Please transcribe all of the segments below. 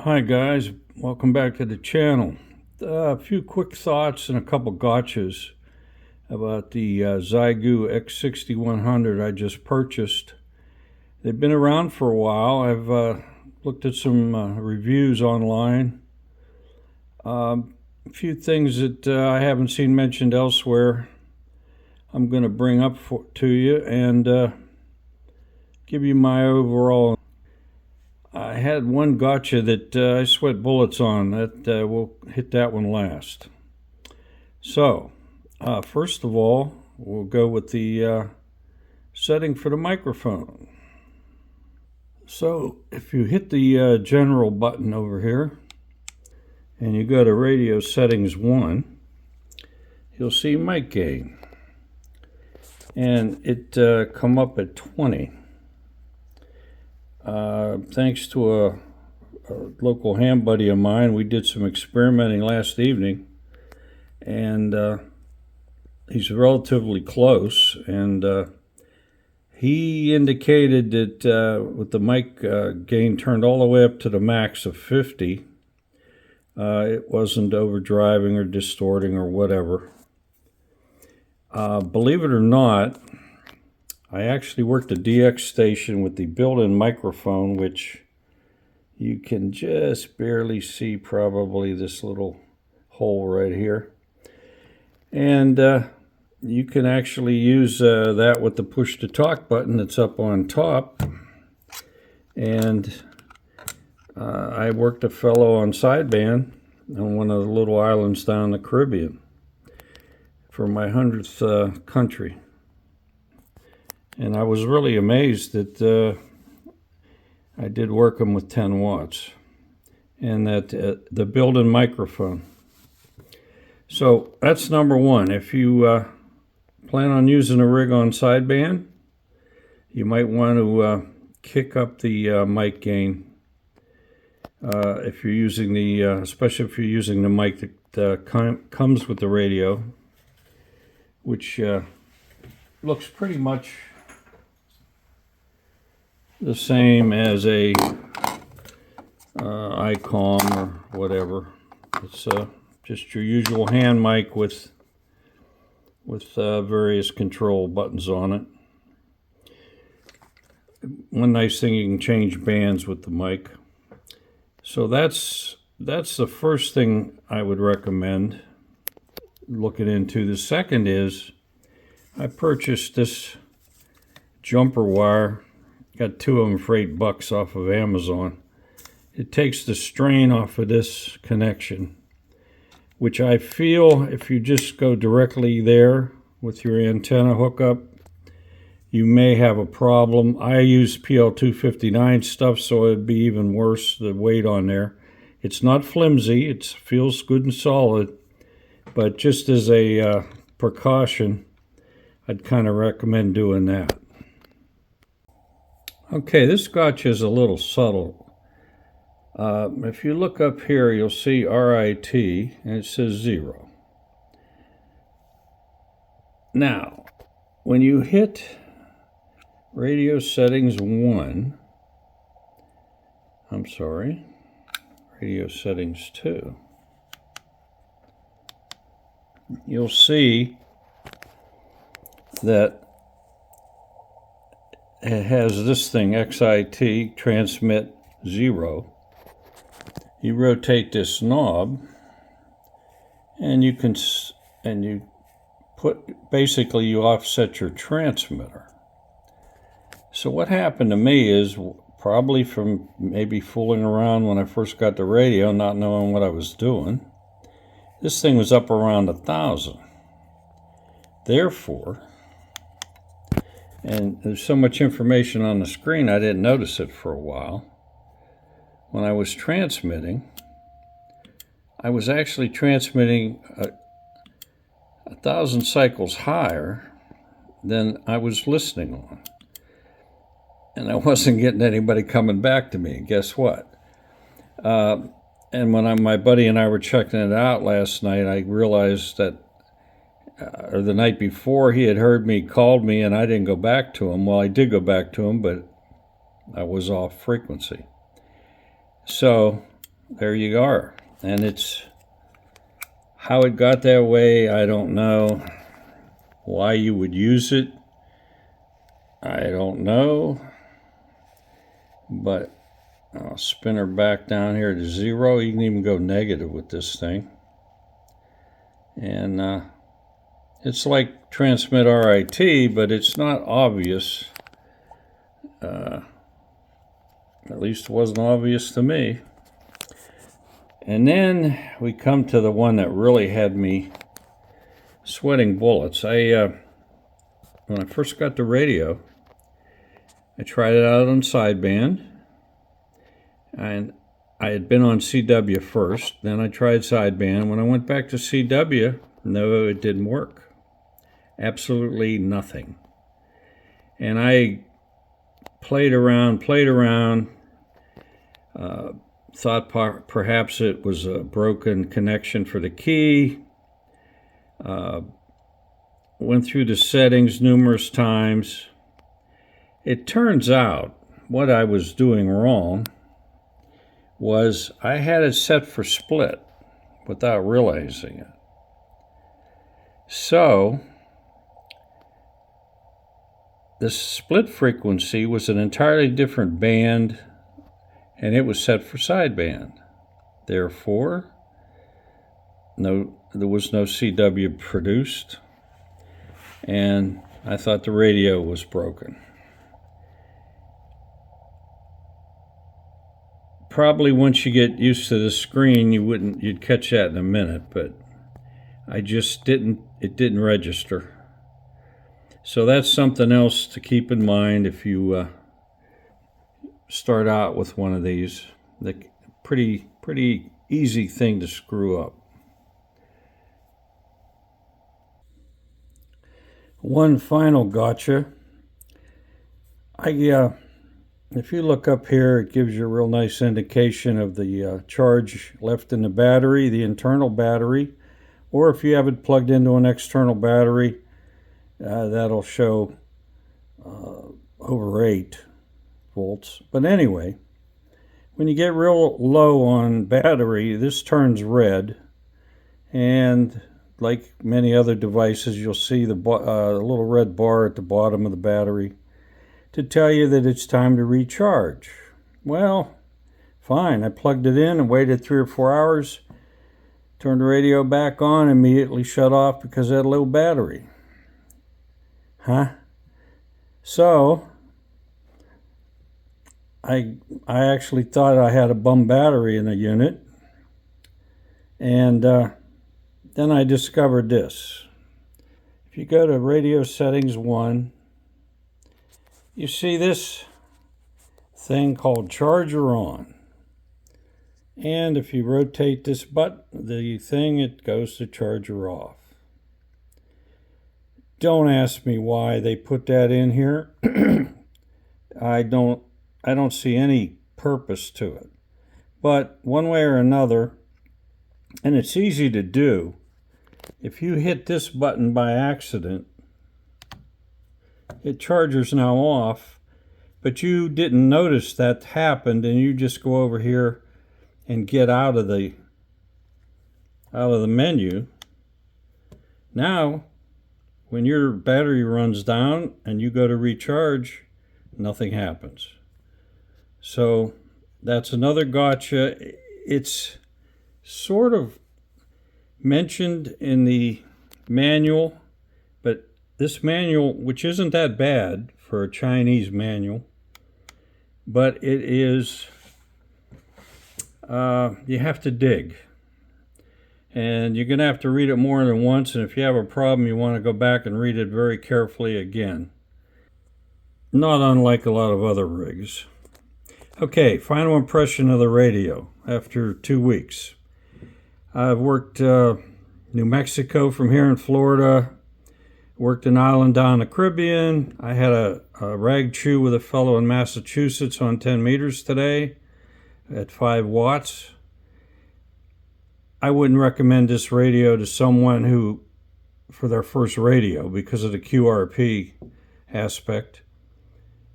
Hi guys, welcome back to the channel. A few quick thoughts and a couple gotchas about the Xiegu X6100 I just purchased. They've been around for a while. I've looked at some reviews online. A few things that I haven't seen mentioned elsewhere I'm going to bring up to you and give you my overall. I had one gotcha that I sweat bullets on. We'll hit that one last. So, first of all, we'll go with the setting for the microphone. So, if you hit the general button over here, and you go to radio settings 1, you'll see mic gain. And it come up at 20. Thanks to a local ham buddy of mine, we did some experimenting last evening, and he's relatively close, and he indicated that with the mic gain turned all the way up to the max of 50, it wasn't overdriving or distorting or whatever. Believe it or not, I actually worked a DX station with the built-in microphone, which you can just barely see, probably this little hole right here. And you can actually use that with the push-to-talk button that's up on top. And I worked a fellow on sideband on one of the little islands down in the Caribbean for my 100th country. And I was really amazed that I did work them with 10 watts and that the built-in microphone. So that's number one. If you plan on using a rig on sideband, you might want to kick up the mic gain. If you're using the, especially if you're using the mic that comes with the radio, which looks pretty much the same as a ICOM or whatever. It's just your usual hand mic with various control buttons on it. One nice thing, you can change bands with the mic. So that's the first thing I would recommend looking into. The second is I purchased this jumper wire. Got two of them for $8 off of Amazon. It takes the strain off of this connection, which I feel if you just go directly there with your antenna hookup, you may have a problem. I use PL259 stuff, so it'd be even worse, the weight on there. It's not flimsy, it feels good and solid, but just as a precaution, I'd kind of recommend doing that. Okay, this gotcha is a little subtle. If you look up here, you'll see RIT, and it says 0. Now, when you hit radio settings 1, radio settings 2, you'll see that it has this thing, XIT, transmit 0. You rotate this knob, and you basically you offset your transmitter. So what happened to me is, probably from maybe fooling around when I first got the radio, not knowing what I was doing, this thing was up around 1,000. Therefore, and there's so much information on the screen, I didn't notice it for a while. When I was transmitting, I was actually transmitting 1,000 cycles higher than I was listening on. And I wasn't getting anybody coming back to me. Guess what? And when my buddy and I were checking it out last night, I realized that or the night before, he had heard me, called me, and I didn't go back to him. Well, I did go back to him, but I was off frequency. So there you are. And it's how it got that way, I don't know. Why you would use it, I don't know. But I'll spin her back down here to 0. You can even go negative with this thing. And it's like transmit RIT, but it's not obvious. At least it wasn't obvious to me. And then we come to the one that really had me sweating bullets. When I first got the radio, I tried it out on sideband, and I had been on CW first. Then I tried sideband. When I went back to CW, no, it didn't work. Absolutely nothing. And I played around, thought perhaps it was a broken connection for the key. Went through the settings numerous times. It turns out what I was doing wrong was I had it set for split without realizing it. So the split frequency was an entirely different band, and it was set for sideband. Therefore, there was no CW produced, and I thought the radio was broken. Probably once you get used to the screen, you'd catch that in a minute, but it didn't register. So that's something else to keep in mind if you start out with one of these. The pretty easy thing to screw up. One final gotcha. If you look up here, it gives you a real nice indication of the charge left in the battery, the internal battery, or if you have it plugged into an external battery, that'll show over 8 volts. But anyway, when you get real low on battery, this turns red, and like many other devices, you'll see the little red bar at the bottom of the battery to tell you that it's time to recharge. Well, fine. I plugged it in and waited 3 or 4 hours, turned the radio back on, immediately shut off because it had a low battery. So I actually thought I had a bum battery in the unit, and then I discovered this. If you go to radio settings 1, you see this thing called charger on. And if you rotate this button, it goes to charger off. Don't ask me why they put that in here. I don't see any purpose to it. But one way or another, and it's easy to do, if you hit this button by accident, it charges now off, but you didn't notice that happened, and you just go over here and get out of the menu. Now, when your battery runs down and you go to recharge, nothing happens. So that's another gotcha. It's sort of mentioned in the manual, but this manual, which isn't that bad for a Chinese manual, but it is, you have to dig. And you're going to have to read it more than once, and if you have a problem, you want to go back and read it very carefully again. Not unlike a lot of other rigs. Okay, final impression of the radio after 2 weeks. I've worked New Mexico from here in Florida, worked an island down in the Caribbean. I had a rag chew with a fellow in Massachusetts on 10 meters today at 5 watts. I wouldn't recommend this radio to someone who, for their first radio, because of the QRP aspect.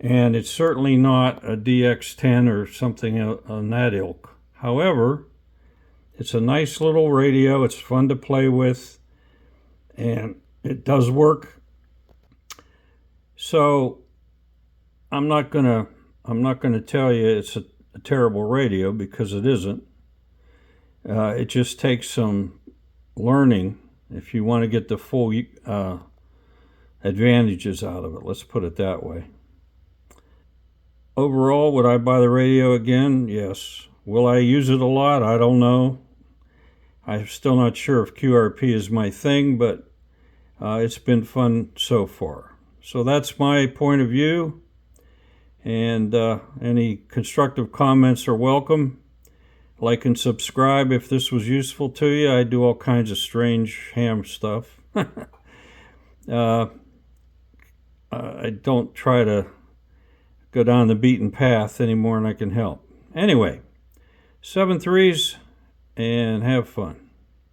And it's certainly not a DX10 or something on that ilk. However, it's a nice little radio. It's fun to play with, and it does work. So I'm not gonna tell you it's a terrible radio, because it isn't. It just takes some learning if you want to get the full advantages out of it. Let's put it that way. Overall, would I buy the radio again? Yes. Will I use it a lot? I don't know. I'm still not sure if QRP is my thing, but it's been fun so far. So that's my point of view, and any constructive comments are welcome. Like and subscribe if this was useful to you. I do all kinds of strange ham stuff. I don't try to go down the beaten path any more than I can help. Anyway, 7 threes, and have fun.